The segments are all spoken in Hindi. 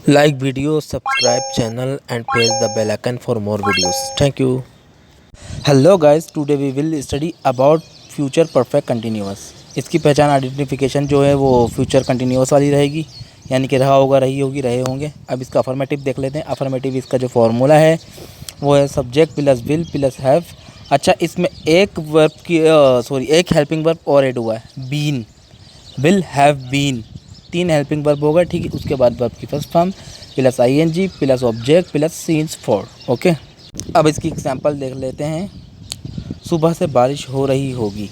Like video, subscribe channel and press the bell icon for more videos. Thank you. Hello guys, today we will study about future perfect continuous. इसकी पहचान आइडेंटिफिकेशन जो है वो फ्यूचर कंटिन्यूस वाली रहेगी, यानी कि रहा होगा, रही होगी, रहे होंगे। अब इसका अफर्मेटिव देख लेते हैं। अफर्मेटिव इसका जो फॉर्मूला है वो है subject plus will plus have. अच्छा, इसमें एक वर्ब की एक हेल्पिंग वर्ब और ऐड हुआ है, been, will have been. 3 helping verb होगा, ठीक है। उसके बाद वर्ब की first form plus ING plus object plus since for. Okay, अब इसकी एग्जांपल देख लेते हैं। सुबह से बारिश हो रही होगी।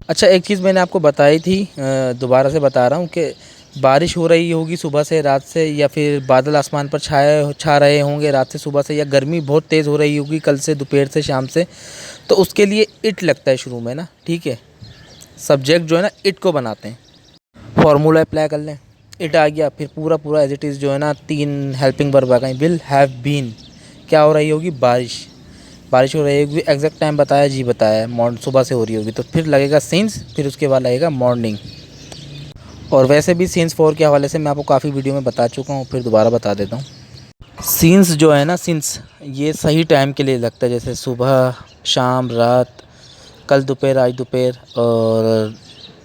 अच्छा, एक चीज़ मैंने आपको बताई थी, दोबारा से बता रहा हूँ कि बारिश हो रही होगी सुबह से, रात से, या फिर बादल आसमान पर छा रहे होंगे रात से सुबह से, या गर्मी बहुत तेज़ हो रही होगी कल से, दोपहर से, शाम से। तो उसके लिए इट लगता है शुरू में ना, ठीक है। सब्जेक्ट जो है ना इट को बनाते हैं। फॉर्मूला अप्लाई कर लें, इट आ गया, फिर पूरा एज इट इज़ जो है ना 3 हेल्पिंग वर्ब आ गई। विल हैव बीन, क्या हो रही होगी, बारिश, बारिश हो रही होगी। एग्जैक्ट टाइम बताया जी, बताया सुबह से हो रही होगी, तो फिर लगेगा सिंस, फिर उसके बाद लगेगा मॉर्निंग। और वैसे भी सिंस फॉर के हवाले से मैं आपको काफ़ी वीडियो में बता चुका हूँ, फिर दोबारा बता देता हूँ। सिंस जो है ना, सिंस ये सही टाइम के लिए लगता है, जैसे सुबह, शाम, रात, कल दोपहर, आज दोपहर, और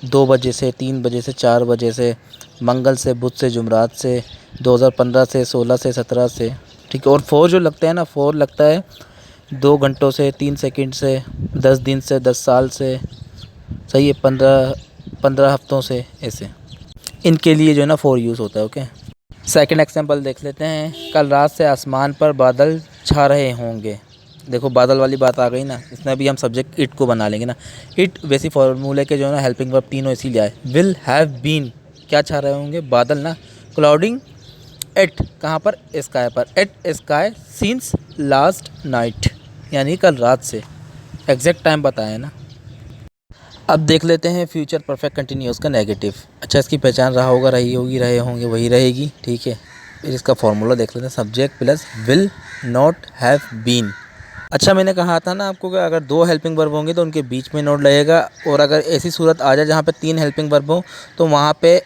2 बजे से, 3 बजे से, 4 बजे से, मंगल से, बुध से, जुमरात से, 2015 से, 16 से, 17 से, ठीक है। और फोर जो लगता है ना, फोर लगता है 2 घंटों से, 3 सेकंड से, 10 दिन से, 10 साल से, सही है, 15 हफ्तों से, ऐसे इनके लिए जो है ना फोर यूज़ होता है। ओके, सेकंड एग्जांपल देख लेते हैं। कल रात से आसमान पर बादल छा रहे होंगे। देखो, बादल वाली बात आ गई ना, इसमें भी हम सब्जेक्ट इट को बना लेंगे ना। इट वैसी फार्मूले के जो है ना हेल्पिंग वर्ब तीनों इसीलिए आए। विल हैव बीन, क्या छा रहे होंगे, बादल ना। क्लाउडिंग एट, कहाँ पर, स्काई पर। At sky since last night, यानी कल रात से। एग्जैक्ट टाइम बताया ना। अब देख लेते हैं फ्यूचर परफेक्ट कंटिन्यूस का नेगेटिव। अच्छा, इसकी पहचान रहा होगा, रही होगी, रहे होंगे, वही रहेगी, ठीक है। फिर इसका फॉर्मूला देख लेते हैं, subject plus will not have been. अच्छा, मैंने कहा था ना आपको कि अगर 2 हेल्पिंग वर्ब होंगे तो उनके बीच में नोट लगेगा, और अगर ऐसी सूरत आ जाए जहाँ पे 3 हेल्पिंग वर्ब हो तो वहाँ पे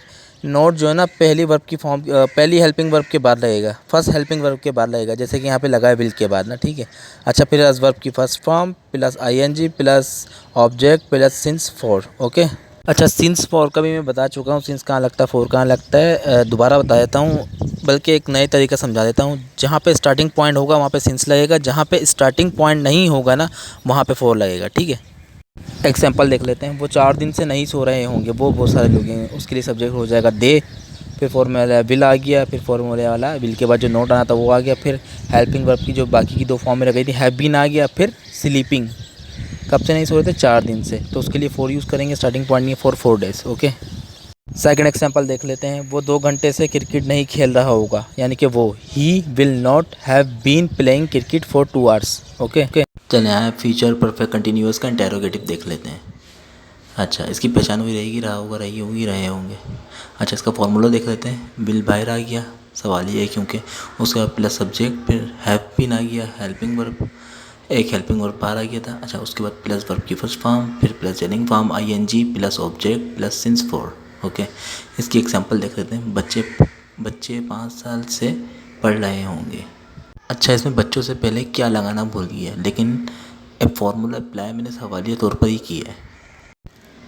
नोट जो है ना पहली वर्ब की फॉर्म, पहली हेल्पिंग वर्ब के बाद लगेगा, फर्स्ट हेल्पिंग वर्ब के बाद लगेगा, जैसे कि यहाँ पे लगा है विल के बाद ना, ठीक है। अच्छा, फिर एज वर्ब की first form plus ING plus object plus since for. Okay, अच्छा, सिंस फॉर का भी मैं बता चुका हूँ, सिंस कहाँ लगता है, फॉर कहाँ लगता है। दोबारा बता देता हूँ, बल्कि एक नए तरीका समझा देता हूँ। जहाँ पे स्टार्टिंग पॉइंट होगा वहाँ पे सिंस लगेगा, जहाँ पे स्टार्टिंग पॉइंट नहीं होगा ना वहाँ पे फॉर लगेगा, ठीक है। एग्जाम्पल देख लेते हैं। वो 4 दिन से नहीं सो रहे होंगे, वो बहुत सारे लोग हैं, उसके लिए सब्जेक्ट हो जाएगा दे, फिर फॉर्मूला विल आ गया, फिर फॉर्मूले वाला विल के बाद जो नोट आना था वो आ गया, फिर हेल्पिंग वर्ब की जो बाकी की 2 फॉर्म में रह गई थी, हैव बीन आ गया, फिर स्लीपिंग, कब से नहीं सो रहे थे, 4 दिन से, तो उसके लिए फॉर यूज़ करेंगे। स्टार्टिंग पॉइंट नहीं है, for 4 days. Okay, second example देख लेते हैं। वो 2 घंटे से क्रिकेट नहीं खेल रहा होगा, यानी कि वो ही will not have been playing cricket for 2 hours. Okay, चलिए यहाँ फ्यूचर परफेक्ट कंटिन्यूअस का इंटेरोगेटिव देख लेते हैं। अच्छा, इसकी पहचान हुई रहेगी, रहा होगा, रही होगी, रहे होंगे। अच्छा, इसका फॉर्मूला देख लेते हैं। विल बाहर आ गया, सवाल ये है क्योंकि, उसके बाद प्लस सब्जेक्ट, फिर हैव बीन आ गया, हेल्पिंग वर्ब, एक हेल्पिंग वर्ब बाहर आ गया था। अच्छा, उसके बाद प्लस वर्ब की फर्स्ट फॉर्म, फिर प्लस जेनिंग form ING plus object plus since for. Okay, इसकी एग्जांपल देख लेते हैं। बच्चे 5 साल से पढ़ रहे होंगे। अच्छा, इसमें बच्चों से पहले क्या लगाना भूल गया, लेकिन एक फार्मूला अप्लाई मैंने सवालिया तौर पर ही किया है।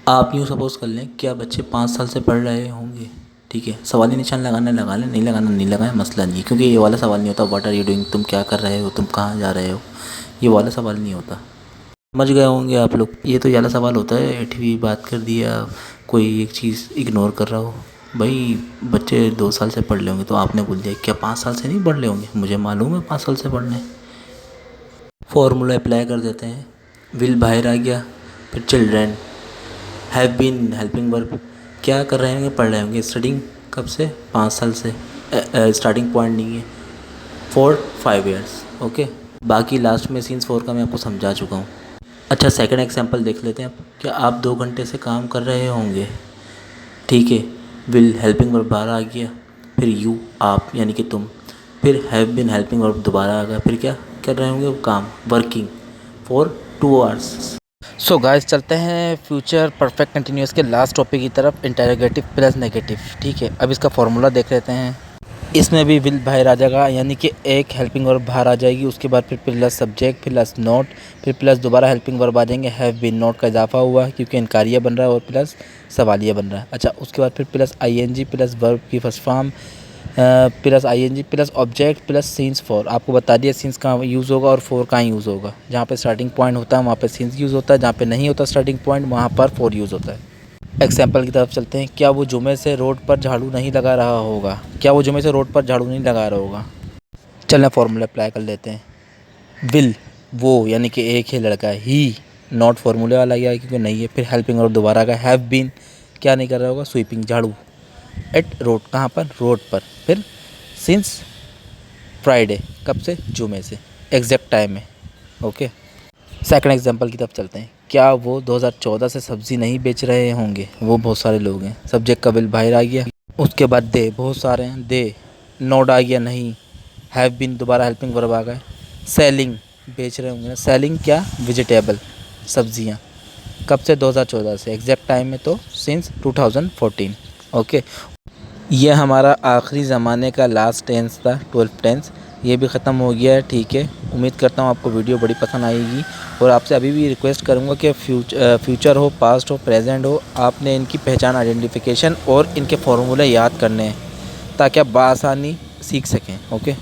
आप यूँ सपोज़ कर लें, क्या बच्चे 5 साल से पढ़ रहे होंगे, ठीक है। सवाली निशान लगाना लगा लें, नहीं लगाना नहीं लगाएं, मसला नहीं है, क्योंकि ये वाला सवाल नहीं होता व्हाट आर यू डूइंग, तुम क्या कर रहे हो, तुम कहाँ जा रहे हो, ये वाला सवाल नहीं होता। समझ गए होंगे आप लोग। ये तो वाला सवाल होता है, ऐठवी बात कर दिया, कोई एक चीज़ इग्नोर कर रहा हो। भाई, बच्चे 2 साल से पढ़ रहे होंगे, तो आपने बोल दिया क्या 5 साल से नहीं पढ़ रहे होंगे, मुझे मालूम है 5 साल से पढ़ रहे हैं। फॉर्मूला अप्लाई कर देते हैं। विल बाहर आ गया, फिर children, have been helping verb, क्या कर रहे होंगे, पढ़ रहे होंगे। स्टार्टिंग कब से, 5 साल से, स्टार्टिंग पॉइंट नहीं है, 4 5 ईयर्स। ओके, बाकी लास्ट में सीन्स 4 का मैं आपको समझा चुका हूँ। अच्छा, सेकंड एग्जांपल देख लेते हैं। क्या आप 2 घंटे से काम कर रहे होंगे, ठीक है। विल हेल्पिंग वर्ब बाहर आ गया, फिर यू आप, यानी कि तुम, फिर हैव बीन हेल्पिंग वर्ब दोबारा आ गया, फिर क्या कर रहे होंगे, काम, working for 2 hours. So guys, चलते हैं फ्यूचर परफेक्ट कंटिन्यूस के लास्ट टॉपिक की तरफ, इंटेरोगेटिव प्लस नेगेटिव, ठीक है। अब इसका फॉर्मूला देख लेते हैं। इसमें भी विल बाहर आ जाएगा, यानी कि एक हेल्पिंग वर्ब बाहर आ जाएगी, उसके बाद फिर प्लस सब्जेक्ट प्लस नोट, फिर प्लस दोबारा हेल्पिंग वर्ब आ जाएंगे। हैव बीन नोट का इजाफा हुआ है क्योंकि इनकारिया बन रहा है और प्लस सवालिया बन रहा है। अच्छा, उसके बाद फिर प्लस आईएनजी प्लस वर्ब की first form plus ING plus object plus since for. आपको बता दिया सीन्स कहाँ यूज़ होगा और फॉर कहाँ यूज़ होगा। जहाँ पे स्टार्टिंग पॉइंट होता है वहाँ पे सीन्स यूज़ होता है, जहाँ पे नहीं होता स्टार्टिंग पॉइंट वहाँ पर फॉर यूज़ होता है। एग्जाम्पल की तरफ चलते हैं। क्या वो जुमे से रोड पर झाड़ू नहीं लगा रहा होगा? क्या वो जुमे से रोड पर झाड़ू नहीं लगा रहा होगा? चलना फॉर्मूला अप्लाई कर लेते हैं। विल वो यानी कि एक ही लड़का है, ही नॉट फार्मूले वाला गया क्योंकि नहीं है। फिर हेल्पिंग और दोबारा का हैव बीन क्या नहीं कर रहा होगा? स्वीपिंग झाड़ू। एट रोड कहाँ पर? रोड पर। फिर सिंस फ्राइडे कब से? जुमे से। एग्जैक्ट टाइम है। ओके, सेकंड एग्जांपल की तरफ चलते हैं। क्या वो 2014 से सब्ज़ी नहीं बेच रहे होंगे? वो बहुत सारे लोग हैं। सब्जेक्ट का विल बाहर आ गया, उसके बाद दे बहुत सारे हैं, दे नोट आ गया नहीं, हैव बीन दोबारा हेल्पिंग वर्ब आ गए। सेलिंग बेच रहे होंगे ना, सेलिंग क्या? वेजिटेबल सब्जियां। कब से? 2014 से। एग्जैक्ट टाइम में तो सिंस 2014। ओके, ये हमारा आखिरी ज़माने का लास्ट टेंस था, 12th टेंस। ये भी ख़त्म हो गया है। ठीक है, उम्मीद करता हूँ आपको वीडियो बड़ी पसंद आएगी और आपसे अभी भी रिक्वेस्ट करूँगा कि फ्यूचर हो, पास्ट हो, प्रेजेंट हो, आपने इनकी पहचान आइडेंटिफिकेशन और इनके फार्मूले याद करने हैं ताकि आप बआसानी सीख सकें। ओके।